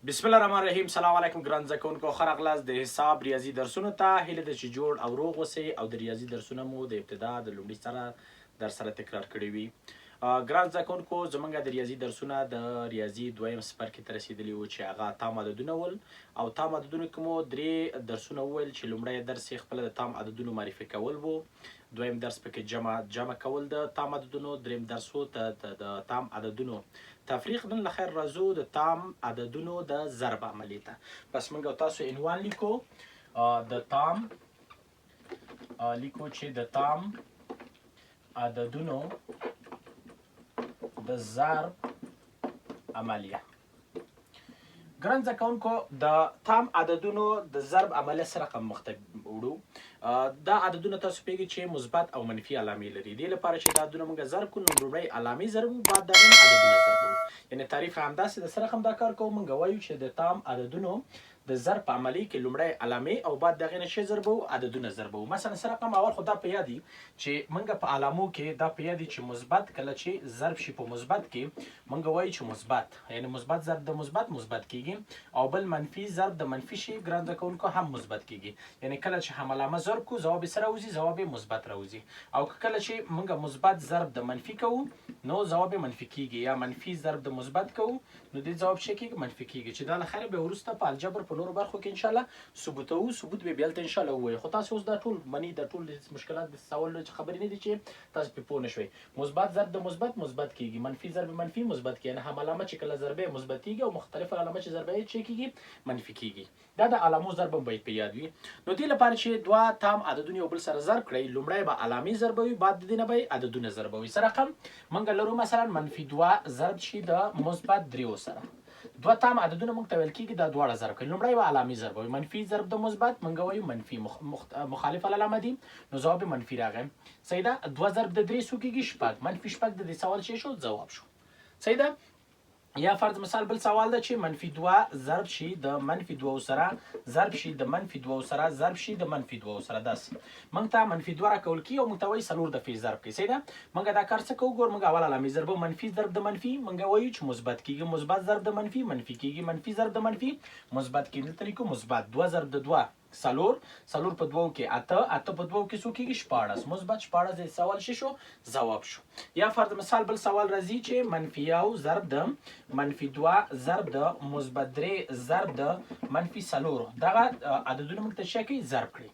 بسم الله الرحمن الرحیم. سلام علیکم ګران زده کوونکو، ښه راغلاست د حساب ریاضي درسونو ته. هیله ده چې جوړ او روغ اوسئ او د ریاضي درسونه مو د ابتدا د لومړي سره در سره تکرار کړي وي. ګران زده کوونکو، زموږ د ریاضي درسونه د ریاضي دویم څپرکي ته رسېدلي وو چې هغه تام عددونه ول، او تام عددونو کې مو درې درسونه وویل چې لومړی درس یې خپله د تام عددونو معرفي کول وو، دویم درس پکې جمع کول د تام عددونو، دریم درس و د تام عددونو تفریق. نن له خیر راځو د تام عددونو د ضرب عملیې ته. پس موږ او تاسو عنوان لیکو د تام لیکو چې د تام عددونو د ضرب عملیه. ګران زده کوونکو، د تام عددونو د ضرب عملیه څه رقم مخ ته وړو؟ دا عددونه تاسو پوهېږئ چې مثبت او منفي علامې لري. دې لپاره چې دا عددونه موږ ضرب کړو، نو لومړی علامې ضربو، بعد د هغې نه عددونه ضربو. یعنې تعریف همداسې د څه رقم دا کار کوو؟ موږ وایو چې د تام عددونو د ضرب په عملیې کې لومړی علامې او بعد د هغې نه شی ضربو؟ عددونه ضربو. مثلا څه رقم؟ اول خو دا په یاد وي چې موږ په علامو کې دا په یاد وي چې مثبت کله چې ضرب شي په مثبت کې، موږ وایو چې مثبت، یعنې مثبت ضرب د مثبت کېږي، او بل منفي ضرب د منفي شي ګران زده کوونکو هم مثبت کېږي. یعنې کله چې هم علامه ضرب کوو، ځواب یې څه راوځي؟ ځواب یې مثبت راوځي. او کله چې موږ مثبت ضرب د منفي کوو، نو ځواب یې منفي کېږي، یا منفي ضرب د مثبت کوو، نو دې ځواب څه کېږي؟ منفي کېږي. چې دا له خیره بیا وروسته په الجبر په نورو برخو کې انشاءالله ثبوتوو، ثبوت به بیا هلته انشاءالله ووایو. خو تاسو اوس دا ټول مني، دا ټول مشکلات د سوال خبرې نه دي چې تاسو پرې پوه نه شوئ. مثبت ضرب د مثبت کېږي، منفي ضرب منفي مثبت کېږي. یعنې هم علامه چې کله ضربه مثبت کېږي او مختلفه علامه چې ضربه یې څه کېږي؟ منفي کېږي. دا د علامو ضرب هم باید په یاد وي. نو دې لپاره چې دوه تام عددونه یو بل سره ضرب کړئ، لومړی به علامې ضربوي، بعد د دې نه به یې عددونه ضربوي. څه رقم موږ لرو؟ مثلا منفي 2 ضرب شي د مثبت 3 سره. دوه تام عددونه موږ ته ویل کېږي دا دواړه ضرب کوي. لومړی به علامې ضربوي، منفي ضرب د مثبت موږ وایو منفي، مخالف علامه دي، نو ځواب یې منفي راغی. صحیح ده. 2 ضرب د 3 څو کېږي؟ 6. منفي 6 د دې سوال څه شو؟ ځواب شو. صحیح ده. یا فرض مثال بل سوال ده چې منفي 2 ضرب شي د منفي 2 سره، ضرب شي د منفي 2 سره، ضرب شي د منفي 2 سره. داسې موږ ته منفي 2 راکول کېږي او موږ ته وایي 4 دفعې ضرب کوي. صحیح ده. موږ دا کار څه کوو؟ ګور، موږ اول علامې ضربو. منفي ضرب د منفي موږ وایو چې مثبت کېږي، مثبت ضرب د منفي منفي کېږي، منفي ضرب د منفي مثبت کېږي. دلته لیکو مثبت. 2 ضرب د 2 4 په 2 کې 8 په 2 کې څو کېږي؟ 14. مثبت 14 د سوال څه شو؟ ځواب شو. یا فرض مثال بل سوال راځي چې منفي 1 ضرب د منفي 2 ضرب د مثبت 3 ضرب د منفي 4. دغه عددونه موږ ته څه کوي؟ ضرب کړي.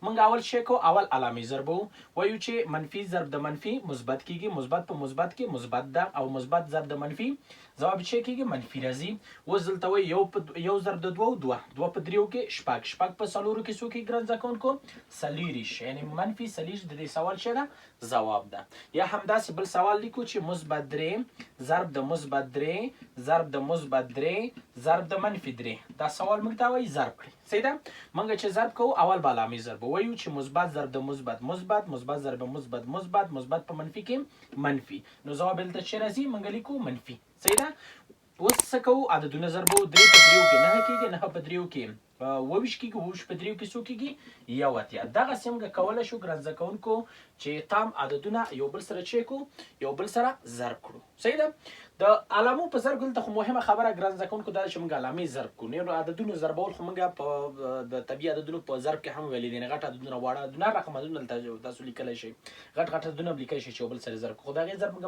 موږ اول شی کو، اول علامې ضربو، وایو چې منفي ضرب د منفي مثبت کېږي، مثبت په مثبت کې مثبت ده، او مثبت ضرب د منفي ځواب څه کېږي؟ منفي راځي. اوس دلته وایي یو ضرب د 2 2 په 3 کې 6 په 4 کې څو کې ګران زده کوونکو؟ 40. یعنې منفي 40 د دې سوال څه ده؟ ځواب ده. یا همداسې بل سوال لیکو چې مثبت 3 ضرب د مثبت 3 ضرب د مثبت 3 ضرب د منفي 3. دا سوال موږ ته وایي ضرب کړي. صحیح ده. موږ چې ضرب کوو، اول به علامې ضربو، وایو چې مثبت ضرب د مثبت ضرب مثبت په منفي کې منفي، نو ځواب دلته څه راځي؟ موږ لیکو منفي. صحیح ده. اوس څه کوو؟ عددونه ضربو. 3 په 3 کې 9 کېږي، 9 په 3 کې 22 کېږي، 22 په 3 کې څو کېږي؟ 81. دغسې موږ کولی شو ګران زده کوونکو چې تام عددونه یو بل سره څه کړو؟ یو بل سره ضرب کړو. صحیح ده. د علامو په ضرب دلته خو مهمه خبره ګران زده کوونکو دا ده چې موږ علامې ضرب کړو. نو عددونو ضربول خو موږ په د طبیعي عددونو په ضرب کې هم ویلي دي. غټ عددونه، واړه عددونه، رقم عددونه دلته تاسو لیکلی شئ. غټ عددونه هم لیکلی شئ چې یو بل سره ضرب کړو. خو د هغې ضرب موږ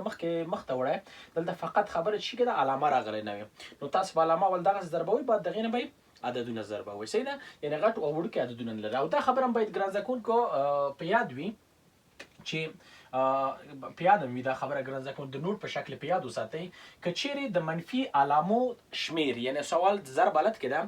مخ ته وړی. دلته فقط خبره چې کې ده علامه راغلی نه وي، نو تاسو به علامه اول دغسې ضربوئ، بعد د هغې نه به عددونه ضربوي. صحیح ده. یعنې غټ او وړوکي عددونه نه لري. او دا خبره هم باید ګران زده کوونکو په یاد وي چې په یاد وي دا خبره ګران زده کوونکو د نوټ په شکل په یاد وساتئ. که چیرې د منفي علامو شمیر، یعنې سوال ضرب حالت کې ده،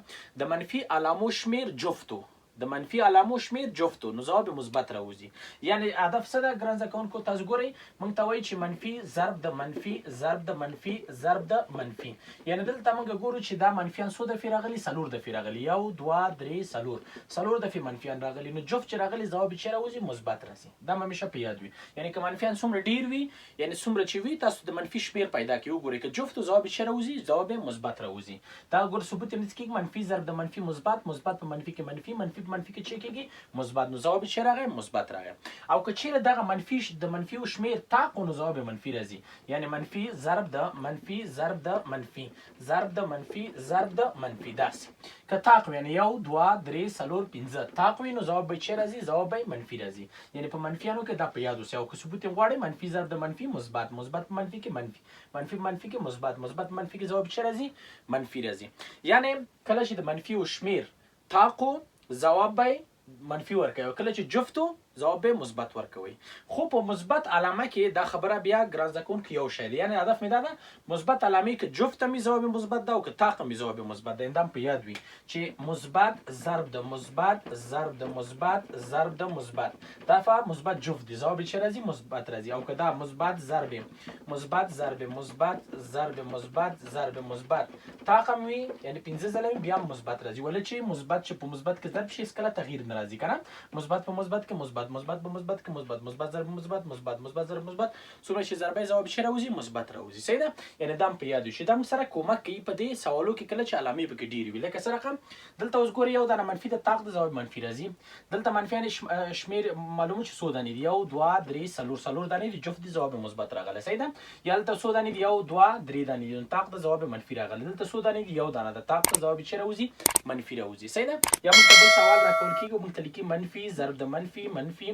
د منفي علامو شمیر جفتو، د منفي علامو شمیر جفتو، نو ځواب مثبت راوځي. یعنې هدف څه ده ګران زده کوونکو؟ تاسو ګورئ، موږ ته وایي چې منفي ضرب د منفي ضرب د منفي ضرب د منفي. یعنې دلته موږ ګورو چې دا منفیان څو دفعې راغلي؟ 4 دفعې راغلي. 1 2 3 4 دفعې منفیان راغلي. نو جفت چې راغلي ځواب یې څه راوځي؟ مثبت راځي. دا همیشه په یاد وي. یعنې که منفیان څومره ډېر وي، یعنې څومره چې وي، تاسو د منفي شمیر پیدا کړئ، وګورئ که جفتو ځواب یې څه راوځي؟ ځواب یې مثبت راوځي. دا ګور ثبوت یې نه کېږي. منفي ضرب د منفي مثبت، مثبت په منفي کې منفي، منفي په منفي کې چې کېږي مثبت، نو ځواب چې راغی مثبت راغی. او که چیرې دغه منفي د منفي او شمیر طاقو، نو ځواب منفي راځي. یعنی منفي ضرب د منفي ضرب د منفي ضرب د منفي ضرب د منفي. داسې که طاق یعنی 1 2 3 4 5 طاق وي، نو ځواب به چې راځي ځواب به منفي راځي. یعنی په منفیانو کې دا په یاد اوسئ. او که ثبوت یې غواړئ منفي ضرب د منفي مثبت، مثبت په منفي کې منفي، منفي په منفي کې مثبت، مثبت په منفي کې ځواب چې راځي منفي راځي. یعنی کله چې د منفي او شمیر طاقو ځواب به منفي ورکوي، او کله چې جفتو ځواب به مثبت ورکوي. خو په مثبت علامه کې دا خبره بیا ګران زده کوونکي یو شی دی. یعنی هدف مې دا ده مثبت علامې کې جفت مې ځواب مثبت ده، او که طاق مې ځواب مثبت ده. دا په یاد وي چې مثبت ضرب د مثبت ضرب د مثبت ضرب د مثبت، دا په مثبت جفت دي، ځواب چې راځي مثبت راځي. او که دا مثبت ضرب مثبت ضرب مثبت ضرب مثبت ضرب مثبت طاق هم وي، یعنی 15 ځله بیا مثبت راځي. ولې چې مثبت چې په مثبت کې ضرب شي هېڅکله تغییر نه راځي کنه. مثبت په مثبت کې مثبت، مثبت په مثبت کې مثبت، مثبت ضرب مثبت مثبت، مثبت ضرب مثبت، څومره چې ضربه ځواب چې راوځي مثبت راوځي. صحیح ده. یعنی دا په یاد وي. دا موږ سره کومک کوي په دې سوالو کې کله چې علامې پکې ډېرې وي. لکه څه رقم دلته اوس ګورئ یو دانه منفي د طاق د ځواب منفي راځي. دلته منفیان شمیر معلومه چې څو دانې دي، 1 2 3 4 دانې دي، جفت دي ځواب مثبت راغلی. صحیح ده. یا دلته څو دانې دي، 1 2 3 دانې دي، طاق د ځواب منفي راغلی. دلته څو دانې دي، یو دانه د طاق د ځواب چې راوځي منفي راوځي. صحیح ده. یا موږ ته بل سوال راکول کېږي، موږ ته لیکي منفي ضرب د منفي منفي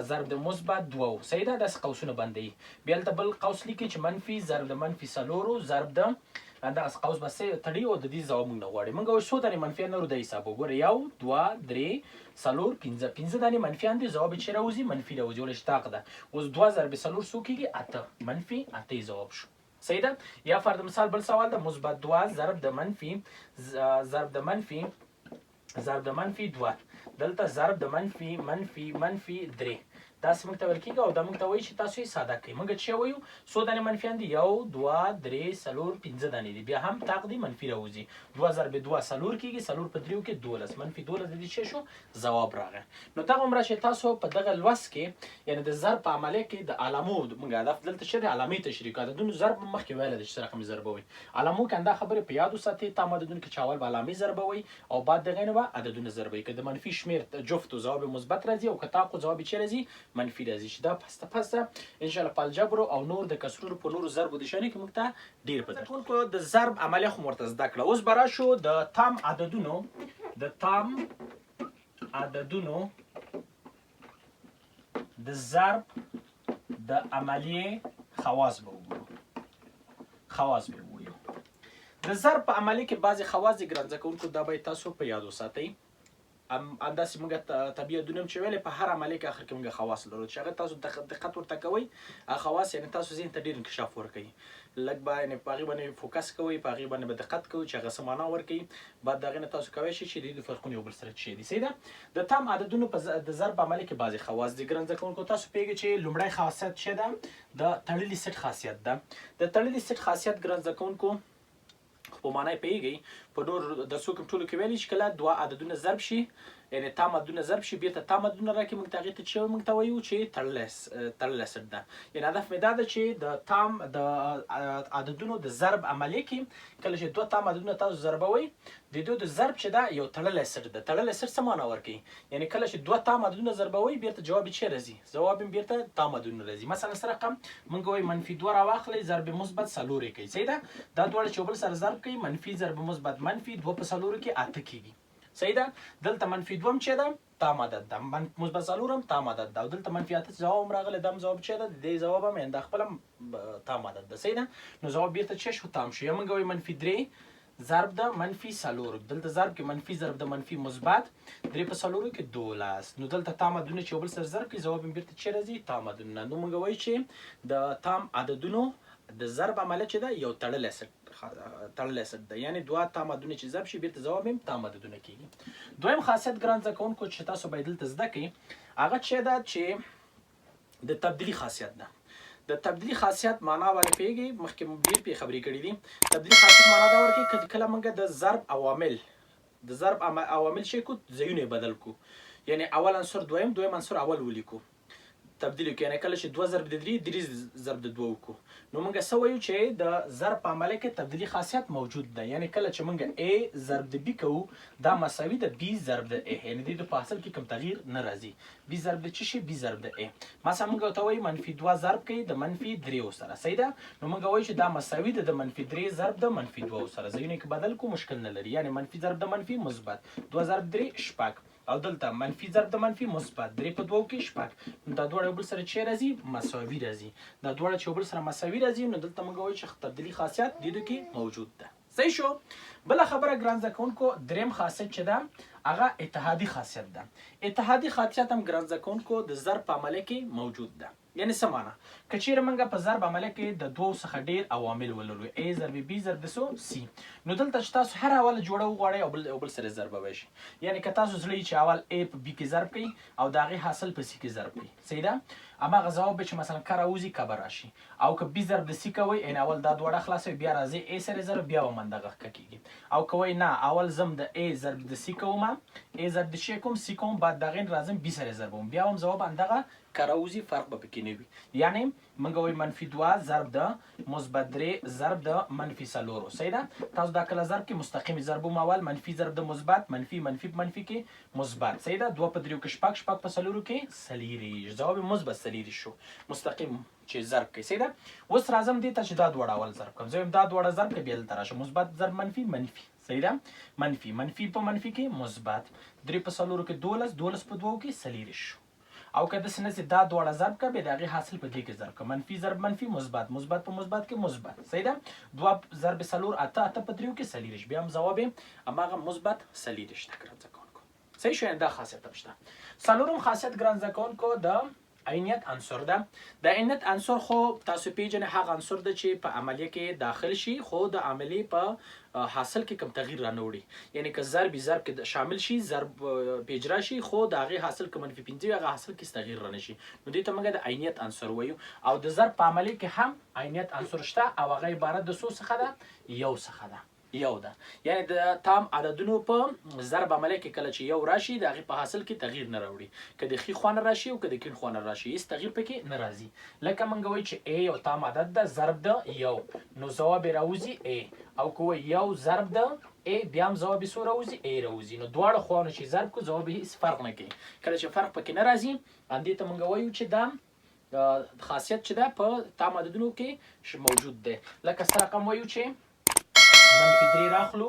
ضرب د مثبت 2. صحیح ده. داسې قوسونه بندوي. بیا هلته بل قوس لیکي چې منفي ضرب د منفي 4 ضرب د دغسې قوس بس تړي، او د دې ځواب موږ نه غواړي. موږ اوس څو دانې منفیان لرو د حساب وګوره، 1 2 3 4 5 5 دانې منفیان دي، ځواب چې راوځي منفي راوځي. ولې چې طاق ده. اوس 2 ضرب 4 څو کېږي 8، منفي 8 ځواب شو. صحیح ده. یا فرض مثال بل سوال ده، مثبت 2 ضرب د منفي ضرب د منفي ضرب د منفي 2، دلته ضرب د منفي منفي منفي 3. داسې موږ ته ویل کېږي، او دا موږ ته وایي چې تاسو یې ساده کړئ. موږ چې وایو څو دانې منفیان دي، 1 2 3 4 5 دانې دي، بیا هم طاق دی منفي راوځي. 2 ضرب 2 4 کېږي، 4 په 3 کې 12، منفي 12 د دې څه شو ځواب راغی. نو دغه عمره چې تاسو په دغه لوست کې یعنی د ضرب په عملیه کې د علامو موږ هدف دلته چې د علامې تشریح کوو. عددونو ضرب مخکې ویلی دی چې څه رقم ضربوي. علامو کې دا خبرې په یاد وساتئ. تام عددونو کې چې اول به علامې ضربوي او بعد د هغې نه به عددونه ضربوي. که د منفي شمېر جفتو ځواب مثبت راځي، او که طاقو ځواب چې راځي منفي راځي. چې دا پسته انشاءالله په الجبرو او نور د کسرونو په نورو ضربو د شانې کې موږ ته ډېر په درس کوونکو د ضرب عملیه خو ورته زده کړه. اوس به راشو د تام عددونو د ضرب د عملیې خواص به وګورو. د ضرب په عملیې کې بعضې خواص دي ګران زده کوونکو، دا باید تاسو په یاد وساتئ. همداسې موږ طبیعي عددونه هم چې ویلې په هر عملیې کې آخر کې موږ خواص لرو چې هغه تاسو دقت ورته کوئ. خواص یعنې تاسو ذهن ته ډېر انکشاف ورکوي. لږ به یعنې په هغې باندې فوکس کوئ، په هغې باندې به دقت کوئ چې هغه څه معنا ورکوي. بعد د هغې نه تاسو کولی شئ چې د دې فرقونه یو بل سره څه دي. صحیح ده. د تام عددونو په د ضرب عملیې کې بعضې خواص دي ګران زده کوونکو. تاسو پوهېږئ چې لومړی خاصیت څه ده، د تړلي سیټ خاصیت ده. د تړلي سیټ خاصیت ګران زده کوونکو په معنا یې پوهېږئ، په نور درسو کې ټولو کې ویلي چې کله دوه عددونه ضرب شي، یعنې تام عددونه ضرب شي، بېرته تام عددونه راکړي، موږ ته هغې ته چې موږ ته وایو چې تړلی سیټ ده. یعنې هدف مې دا ده چې د تام د عددونو د ضرب عملیې کې کله چې دوه تام عددونه تاسو ضربوئ، د دوی د ضرب چې ده یو تړلی سیټ ده. تړلی سیټ څه معنا ورکوي؟ یعنې کله چې دوه تام عددونه ضربوئ، بېرته جواب یې چې راځي، ځواب یې بېرته تام عددونه راځي. مثلا څه رقم موږ وایو منفي 2 راواخلئ، ضرب مثبت 4 یې کوي. صحیح ده. دا دواړه چې یو بل سره ضرب کوي، منفي ضرب مثبت منفي 2 په 4 کې 8 کېږي. صحیح ده. دلته منفي 2 هم چې ده تام عدد ده، مثبت 4 هم تام عدد ده، او دلته منفي 8 جواب هم راغلی، دا هم جواب چې ده د دې جواب هم یعنې دا خپله تام عدد ده. صحیح ده. نو جواب بېرته چې شو تام شو. یا موږ وایو منفي 3 ضرب د منفي 4، دلته ضرب کې منفي ضرب د منفي مثبت 3 په 4 کې 12. نو دلته تام عددونه چې یو بل سره ضرب کړي، جواب یې بېرته چې راځي تام عددونه. نو موږ وایو چې د تام عددونو د ضرب عملیه چې ده یو تړلی سیټ ده، یعنې دوه تام عددونه چې ضرب شي، بېرته ځواب یې تام عددونه کېږي. دویم خاصیت ګران زده کوونکو چې تاسو باید دلته زده کړئ، هغه چې ده چې د تبدیلي خاصیت ده. د تبدیلي خاصیت معنا ولې پوهېږئ؟ مخکې مو ډېر پرې خبرې کړي دي. تبدیلي خاصیت معنا دا ورکوي که کله موږ د ضرب عوامل چې کړو، ځایونه یې بدل کړو، یعنې اول عنصر دویم، دویم عنصر اول ولیکو. تبدیل وکړو، یعنې کله چې 2 ضرب د 3 3 ضرب د 2 وکړو نو موږ څه وایو چې د ضرب په عملیه کې تبدیلي خاصیت موجود ده. یعنې کله چې موږ A ضرب د B کوو دا مساوي د B ضرب د A، یعنې د په حاصل کې کوم تغییر نه راځي. B ضرب د څه شي؟ B ضرب د A. مثلا موږ ورته وایو -2 ضرب کوي د -3 سره، صحیح ده؟ نو موږ وایو چې دا مساوي ده د -3 ضرب د -2 سره. ځایونه کې بدل کو مشکل نه لري، یعنې منفي ضرب د منفي مثبت 2 ضرب 3 شپږ، او دلته منفي ضرب د منفي مثبت 3 په 2 کې شپږ. دا دواړه بل سره چې راځي مساوي راځي. دا دواړه چې بل سره مساوي راځي نو دلته موږ وایو چې تبدیلي خاصیت د دې کې موجود ده. صحیح شو؟ بل خبره ګران زده کوونکو دریم خاصیت چې ده هغه اتحادي خاصیت ده. اتحادي خاصیت هم ګران زده کوونکو د ضرب په عملیه کې موجود ده. یعنې څه معنا؟ که چیرې موږ په ضرب عملیه کې د 2 څخه ډېر عوامل ولرو A ضرب B ضرب د C، نو دلته چې تاسو هر اول جوړه وغواړئ او بل سره ضربه شي. یعنې که تاسو زړه چې اول A په B کې ضرب کوي او د هغې حاصل په C کې ضرب کوي، صحیح ده؟ هماغه ځواب چې مثلا که راوځي که به راشي. او که B ضرب د C کوئ یعنې اول دا دواړه خلاصوئ بیا راځئ A سره ضرب بیا به همدغه ښه کېږي. او که وایي نه اول زم د A ضرب د C کوم A ضرب د C کوم C کوم بعد د هغې راځم B سره ضربوم بیا هم ځواب همدغه که راوځي فرق به پکې نه وي. یعنې موږ وایو -2 ضرب د مثبت 3 ضرب د -4، صحیح ده؟ تاسو دا کله ضرب کې مستقیم ضربوم اول منفي ضرب د مثبت منفي منفي په منفي کې مثبت، صحیح ده؟ 2 په 3 کې شپږ، شپږ په 4 کې څلېرویشت، ځواب مثبت څلېرویشت شو مستقیم چې ضرب کوي، صحیح ده؟ اوس راځم دې ته چې دا دواړه اول ضرب کړم. زه وایم دا دواړه ضرب کړه بیا دلته راشه مثبت ضرب منفي منفي، صحیح ده؟ منفي منفي په منفي کې مثبت 3 په 4 کې 12 12 په 2 کې څلېرویشت شو. او که داسې نه چې دا دواړه ضرب کړه بیا د هغې حاصل په دې کې ضرب کړه منفي ضرب منفي مثبت مثبت په مثبت کې مثبت، صحیح ده؟ 2 ضرب 4 8 8 په 3 کې څلېرویشت بیا هم ځواب یې هماغه مثبت څلېرویشت ده ګران زده کوونکو. صحیح شو؟ دا خاصیت هم شته. څلورم خاصیت ګران زده کوونکو د عینیت عنصر ده. د عینیت عنصر خو تاسو پیژنئ هغه عنصر ده چې په عملیه کې داخل شي خو د عملیې په حاصل کې کوم تغییر رانه وړي. یعنې که ضرب ضرب کې شامل شي ضرب په اجرا شي خو د هغې حاصل که -15 هغه حاصل کې تغییر رانه شي نو دې ته موږ د عینیت عنصر وایو. او د ضرب په عملیه کې هم عینیت عنصر شته او هغه عبارت د څو څخه ده؟ یو څخه ده. یو ده یعنې د تام عددونو په ضرب عملیه کې کله چې یو راشي د هغې په حاصل کې تغییر نه راوړي، که د ښي خوا نه راشي او که د کیڼ خوا نه راشي هېڅ تغییر پکې نه راځي. لکه موږ وایو چې A یو تام عدد ده ضرب د یو نو ځواب یې راوځي A، او که وایي یو ضرب د A بیا هم ځواب یې څو راوځي A راوځي. نو دواړه خواونه چې ضرب کړو ځواب یې هېڅ فرق نه کوي. کله چې فرق پکې نه راځي همدې ته موږ وایو چې دا خاصیت چې ده په تام عددونو کې موجود دی. لکه څه رقم وایو چې -3 راخلو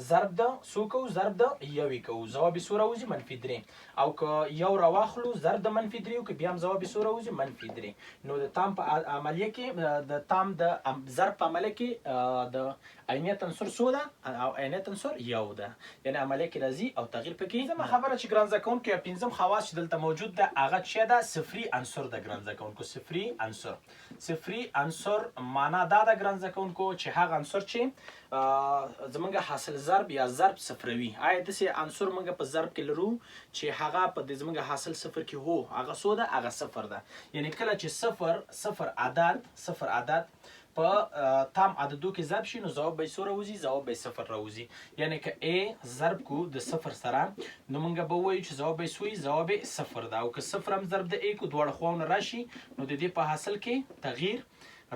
ضرب د څو کوو ضرب د یوې کوو ځواب یې څو راوځي -3. او که یو راواخلو ضرب د -3 وکړو بیا هم ځواب یې څو راوځي -3. نو د تام په عملیه کې د تام د ضرب په عملیه کې د عینیت عنصر څو ده؟ او عینیت عنصر یو ده، یعنې عملیه کې راځي او تغییر پکې. پنځمه خبره چې ګران زده کوونکو یا پنځم خواص چې دلته موجود ده هغه څه ده؟ صفري عنصر ده ګران زده کوونکو. صفري عنصر، صفري عنصر معنا دا ده ګران زده کوونکو چې هغه عنصر چې زمونږ حاصل ضرب یا ضرب صفروي. آیا داسې عنصر موږ په ضرب کې لرو چې هغه په د زمونږ حاصل صفر کې هو هغه څو ده؟ هغه صفر ده. یعنې کله چې صفر عدد په تام عددو کې ضرب شي نو ځواب به یې څو راوځي؟ ځواب به یې صفر راوځي. یعنې که A ضرب کو د صفر سره نو موږ به ووایو چې ځواب به یې څو وي؟ ځواب یې صفر ده. او که صفر هم ضرب د A کو دواړه خواونه راشي نو د دې په حاصل کې تغییر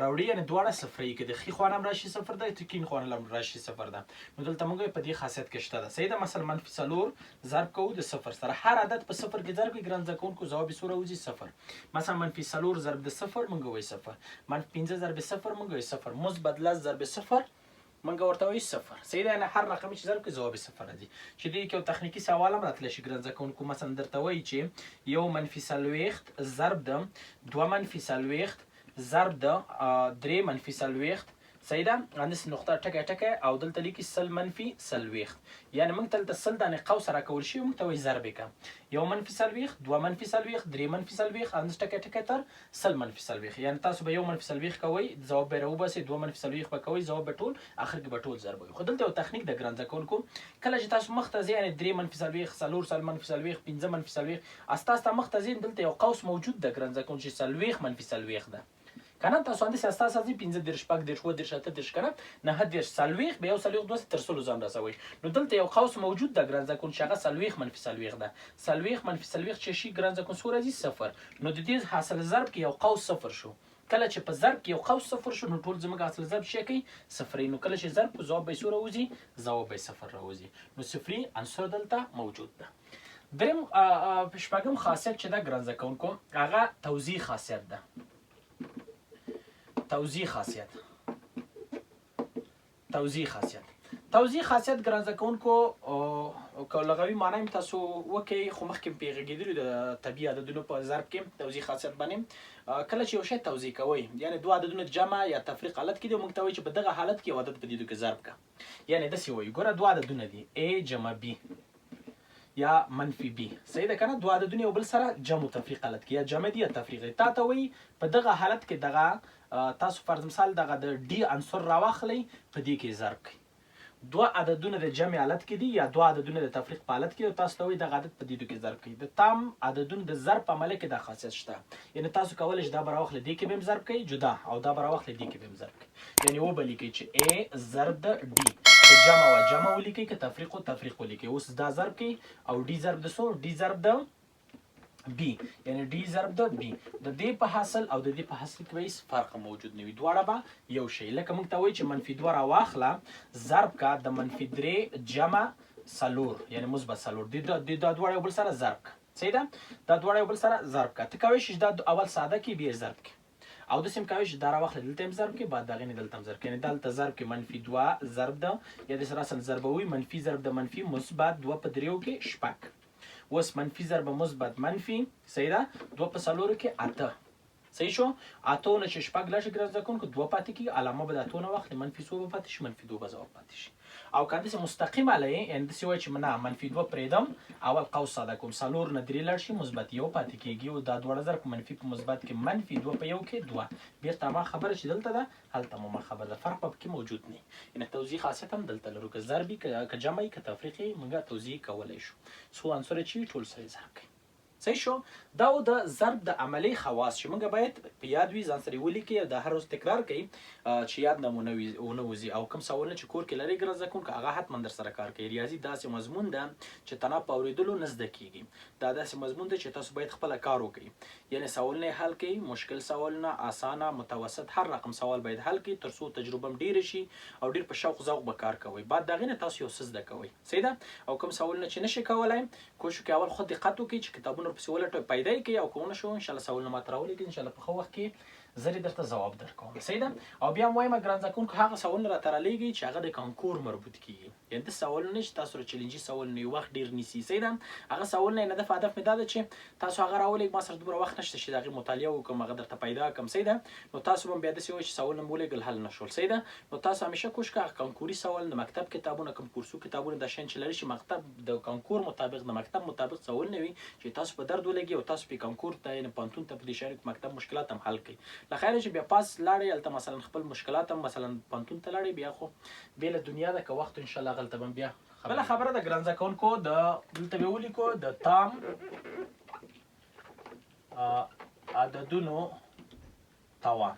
راوړي، یعنې دواړه صفري که د ښي خوا نه هم راشي صفر ده د کیڼ خوا نه هم راشي صفر ده. نو دلته موږ په دې خاصیت کې شته ده، صحیح ده؟ مثلا -4 ضرب کوو د صفر سره هر عدد په صفر کې ضرب کړئ ګران زده کوونکو ځواب یې څو راوځي؟ صفر. مثلا -4 ضرب د صفر موږ وایو صفر، -5 ضرب صفر موږ وایو صفر، مثبت 10 ضرب صفر موږ ورته وایو صفر، صحیح ده؟ یعنې هر رقم چې ضرب کړئ ځواب یې صفر راځي. چې دې کې یو تخنیکي سوال هم راتلی شي ګران زده کوونکو، مثلا درته وایي چې یو -40 ضرب د 2 -40 ضرب د 3 -40، صحیح ده؟ همداسې نقطه ټکی ټکی او دلته لیکي 100 -40، یعنې موږ ته دلته 100 دانې قوس راکول شوي موږ ته وایي ضرب یې کړه. یو -40 2 -40 3 -40 همداسې ټکی ټکی تر 100 -40، یعنې تاسو به یو -40 کوئ ځواب به یې راوباسئ، 2 -40 به کوئ ځواب به ټول اخر کې به ټول ضرب وي. خو دلته یو تخنیک د ګران زده کوونکو کله چې تاسو مخ ته ځئ یعنې 3 -40 4 -40 5 -40 ستاسو ته مخ ته ځئ دلته یو قوس موجود ده ګران زده کوونکو چې 40 -40 ده. کنه تاسو اندې ساستا سازي 15 درش پاک درش و درش اته درش کنه نه درش سلويخ به یو سلويخ دوه تر سلو ځان رسوي نو دلته یو قوس موجود ده ګران ځکون چې هغه سلويخ منفي سلويخ ده سلويخ منفي سلويخ چې شي ګران ځکون سور راځي 0 نو د دې حاصل ضرب کې یو قوس 0 شو کله چې په ضرب کې یو قوس 0 شو نو ټول زموږ حاصل ضرب شي کوي 0 نو کله چې ضرب په ځواب به سور راوځي ځواب به 0 راوځي نو صفري عنصر دلته موجود ده دریم شپږم خاصیت چې دا ګران ځکونکو هغه توزیع خاصیت ده توزیع خاصیت توزیع خاصیت ګران ځکونکو او لغوي معنی تاسو وکي خو مخکې پیغېدلو د طبيعي عددونو په ضرب کې توزیع خاصیت باندې کله چې یو شی توزیع کوي یعنی دوه عددونه جمع یا تفریق حالت کې دی موږ ته وایي چې په دغه حالت کې عدد په دې کې ضرب کا یعنی داسې وایي ګوره دوه عددونه دي a جمع b یا منفي b صحیح ده کنه دوه عددونه یو بل سره جمع تفریق حالت کې یا جمع دي یا تفریق تا ته وایي په دغه حالت کې دغه تاسو فرض مثال دغه د d عنصر راواخلئ په دې کې ضرب کړئ دوه عددونه د جمع حالت کې دي یا دوه عددونه د تفریق په حالت کې تاسو ته وایي دغه عدد په دې کې ضرب کړئ د تام عددونه د ضرب په عمل کې د خاصیت شته یعنی تاسو کولی شئ دا به راواخلئ دې کې به هم ضرب کړئ جدا او دا به راواخلئ دې کې به هم ضرب کړئ یعنی وبلیکئ چې a ضرب د d که جمع و جمع ولیکئ که تفریق و تفریق ولیکئ اوس دا ضرب کړئ او d ضرب د څو d ضرب د b یعنی d ضرب د b د دې په حاصل او د دې په حاصل کې هیڅ فرق موجود نه وي دواړه به یو شی لکه موږ ته وایي چې منفي 2 راواخله ضرب کا د منفي 3 جمع سلور یعنی مثبت سلور د دواړه یو بل سره ضرب کا صحیح ده دا دواړه یو بل سره ضرب کا ته کولی شي دا اول ساده کې بیا ضرب کې او داسې هم کولی شي دا راواخله دلته هم ضرب کې بعد د هغې نه دلته هم ضرب کې یعنی دلته ضرب کې منفي 2 ضرب ده یا داسې راسل ضربوي منفي ضرب د منفي مثبت 2 په 3 کې شپږ اوس منفي ضرب مثبت منفي صحیح ده 2 په څلورو کې 8 صحیح شو اته نه چې شپږ لاش ګرځ ځکون کو 2 پاتې کې علامه به د اته نه وخت منفي 2 به پاتې شي منفي 2 به ځواب پاتې شي او کله چې مستقیم علی ان د سوي چې نه منفي 2 پریدم اول قوس ساده کوم څلور نه درې لاش مثبت یو پاتې کېږي او دا دوه ضرب منفي په مثبت کې منفي 2 په یو کې 2 بیرته ما خبره چې دلته ده هلته ما خبره ده فرق په کې موجود نه ان توزیع خاصیت هم دلته لرو که ضربي که جمعي که تفریقي موږ توزیع کولای شو څو عنصر چې ټول سره ضرب کوي صحیح شو دا د ضرب د عملی خواص چې موږ باید په یاد وي ځان سره ولیکئ او دا هر روز تکرار کړئ چې یاد نمونه وځي او کوم سوالونه چې کور کې لرئ ګران زده کوونکو هغه حتما در سره کار کوي ریاضي داسې مضمون ده چې تنها په اورېدلو نه زده کیږي دا داسې مضمون ده چې تاسو باید خپله کار وکړئ یعنی سوالونه حل کړئ مشکل سوالونه اسانه متوسط هر رقم سوال باید حل کړئ تر څو تجربه هم ډیره شي او ډیر په شوق ذوق به کار کوئ بعد د هغې نه تاسو یو څه زده کوئ صحیح ده او کوم سوالونه چې نشئ کولی کوشش وکړئ اول خود دقت وکړئ چې کتابونه ورپسې ولټوئ پیدا یې کړئ او که ونه شو انشاءالله سوالونه ماته راولیکئ انشاءالله په ښه وخت کې زه درته ځواب درکوم صحیح ده او بیا هم وایم ګران زده کوونکو هغه سوالونه راته رالیږئ چې هغه د کانکور مربوط کیږي یعنې داسې سوالونه چې تاسو سره چیلنجي سوالونه وي وخت ډېر نیسي صحیح ده هغه سوالونه یې هدف مې دا ده چې تاسو هغه راولئ ما سره دومره وخت نشته چې د هغې مطالعه وکړم هغه درته پیدا کړم صحیح ده نو تاسو به هم بیا داسې وایئ چې سوالونه مې ولېږل حل نه شول صحیح ده نو تاسو همیشه کوشش کوئ کانکوري سوال د مکتب کتابونه کوم کورسو کتابونه دا شیان چې لري چې مکتب د کانکور مطابق د مکتب مطابق سوالونه وي چې تاسو په درد ولګي او تاسو په کانکور ته یعنې پوهنتون ته په دې شیانو کې مکتب مشکلات هم حل کړئ له خیره چې بیا پاس لاړئ هلته مثلا خپل مشکلات هم مثلا پوهنتون ته لاړئ بیا خو بېله دنیا ده که وخت انشاءالله هغلته به بیا بله خبره ده ګران زده کوونکو دلته به ولیکو د تام عددونو توان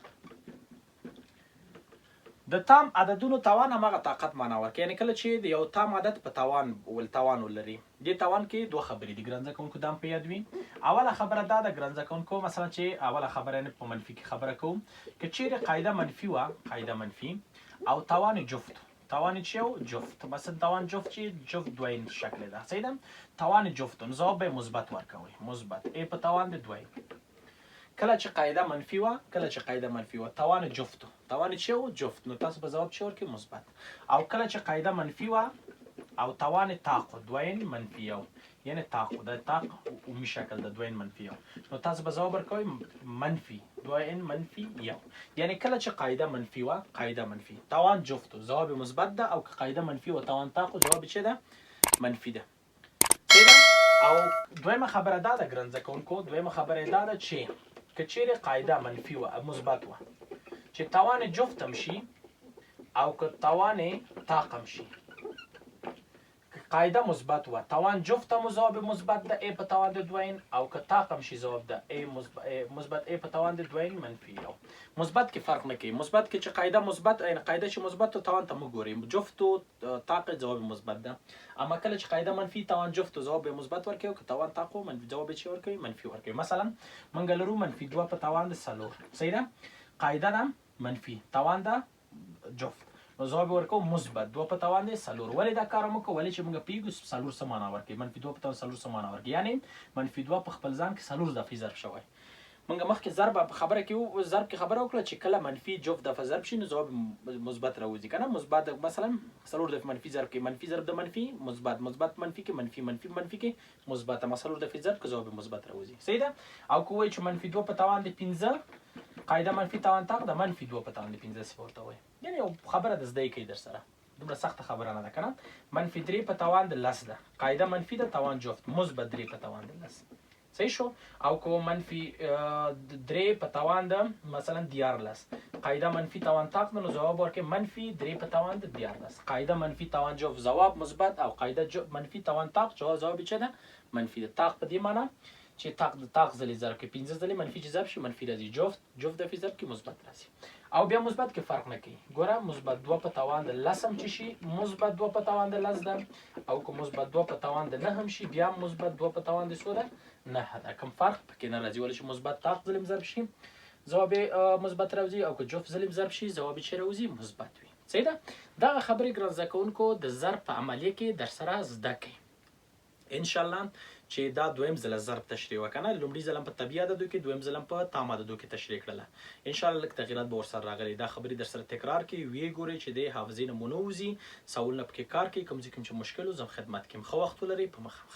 د تام عددونو توان هماغه طاقت معنا ورکوي یعنې کله چې د یو تام عدد په توان ولري دې توان کې دوه خبرې دي ګران زده کوونکو دا هم په یاد وي اوله خبره دا ده ګران زده کوونکو مثلا چې اوله خبره یعنې په منفي کې خبره کوم که چیرې قاعده منفي وه قاعده منفي او توان جفت توان چی و جفت مثلا توان جفت چی جفت دوین شکل ده صحیح ده توان جفت نو ځواب به مثبت ورکوي مثبت ای په توان د دوی کله چې قاعده منفي وه توان جفت توان چی و جفت نو تاسو به ځواب چی ورکوي مثبت او کله چې قاعده منفي وه او توان طاق دوین منفي یو یعنی طاق د طاق عمومي شکل د دوین منفي یو نو تاسو به ځواب ورکوئ منفي دوین منفي یو یعنی کله چې قاعده منفي وه قاعده منفي توان جفت ځواب مثبت ده او که قاعده منفي و توان طاق ځواب چی ده منفي ده او دویمه خبره دا ده ګران زده کوونکو دویمه خبره دا ده چې که چیرې قاعده منفي وه مثبت وه چې توان جفت هم شي او که توان طاق هم شي قاعده مثبت و توان جفت هم ضوابط مثبت ده ای په توان د دوین او که طاق هم شي ضواب ده ای مثبت ای په توان د دوین منفي یو. مثبت کې فرق نه کوي. مثبت کې چې قاعده مثبت یعنی قاعده چې مثبت توان ته موږ ګوري جفت او طاق ضواب مثبت ده. اما کله چې قاعده منفي توان جفت ضواب مثبت ورکوي او که توان طاق منفي ضواب چې ورکوي منفي ورکوي. مثلا موږ لرو منفي 2 په توان د 4 صحیح ده. قاعده ده منفي توان ده جفت نو ځواب ورکو مثبت 2 په توان دی 4. ولې دا کار موږ ولې چې موږ پیګو 4 څه معنا ورکوي منفي 2 په توان 4 څه معنا ورکوي یعنی منفي 2 په خپل ځان کې 4 دفعې ضرب شوی. موږ مخکې ضرب په خبره کې ضرب کې خبره وکړه چې کله منفي جفت دفعه ضرب شي نو ځواب مثبت راوځي کنه. مثبت مثلا 4 دفعه منفي ضرب کې منفي ضرب د منفي مثبت مثبت منفي کې منفي منفي منفي کې مثبت اما 4 دفعه ضرب کې ځواب مثبت راوځي صحیح ده. او کوی چې منفي 2 په توان دی 15 قاعده منفي توان طاق د منفي 2 په توان دی 15 ورته وایي. یعنی یو خبره د زده کوي در سره دومره سخته خبره نه ده کنه. منفي 3 په توان د 10 ده قاعده منفي ده توان جفت مثبت 3 په توان د 10 صحیح شو. او کو منفي 3 په توان د مثلا 14 قاعده منفي توان طاق نو جواب ورکړي منفي 3 په توان د 14 قاعده منفي توان جفت جواب مثبت او قاعده منفي توان طاق جواب چه ده منفي ده. طاق په دې معنی چې طاق د طاق ځلې ضرب کې 15 ځلې منفي چې ضرب شي منفي راځي جفت د فی ضرب کې مثبت راځي. او بیا مثبت کې فرق نه کوي. ګوره مثبت 2 په توان د 10 هم چې شي مثبت 2 په توان د 10 ده او که مثبت 2 په توان د 9 هم شي بیا مثبت 2 په توان د 100 ده نه ده. کوم فرق پکې نه راځي. ولې چې مثبت طاق ځلې ضرب شي ځواب مثبت راوځي او که جفت ځلې ضرب شي ځواب چې راوځي مثبت وي صحیح ده. دا خبرې ګران زده کوونکو د ضرب په عملیه کې در سره زده کوي ان شاء الله چې دا دویم ځل ضرب تشریح وکنه. لومړي ځل په طبيعه عددو کې دویم ځل په تام عددو کې تشریح کړله. ان شاء الله لږ تغیرات به ورسره راغلي. دا خبرې در سره تکرار کړئ وی ګورئ چې د حافظې نه مونوزي سوالونه پکې کار کوي کوم چې مشکل زم خدمت کوم. خو وخت ولري په مخه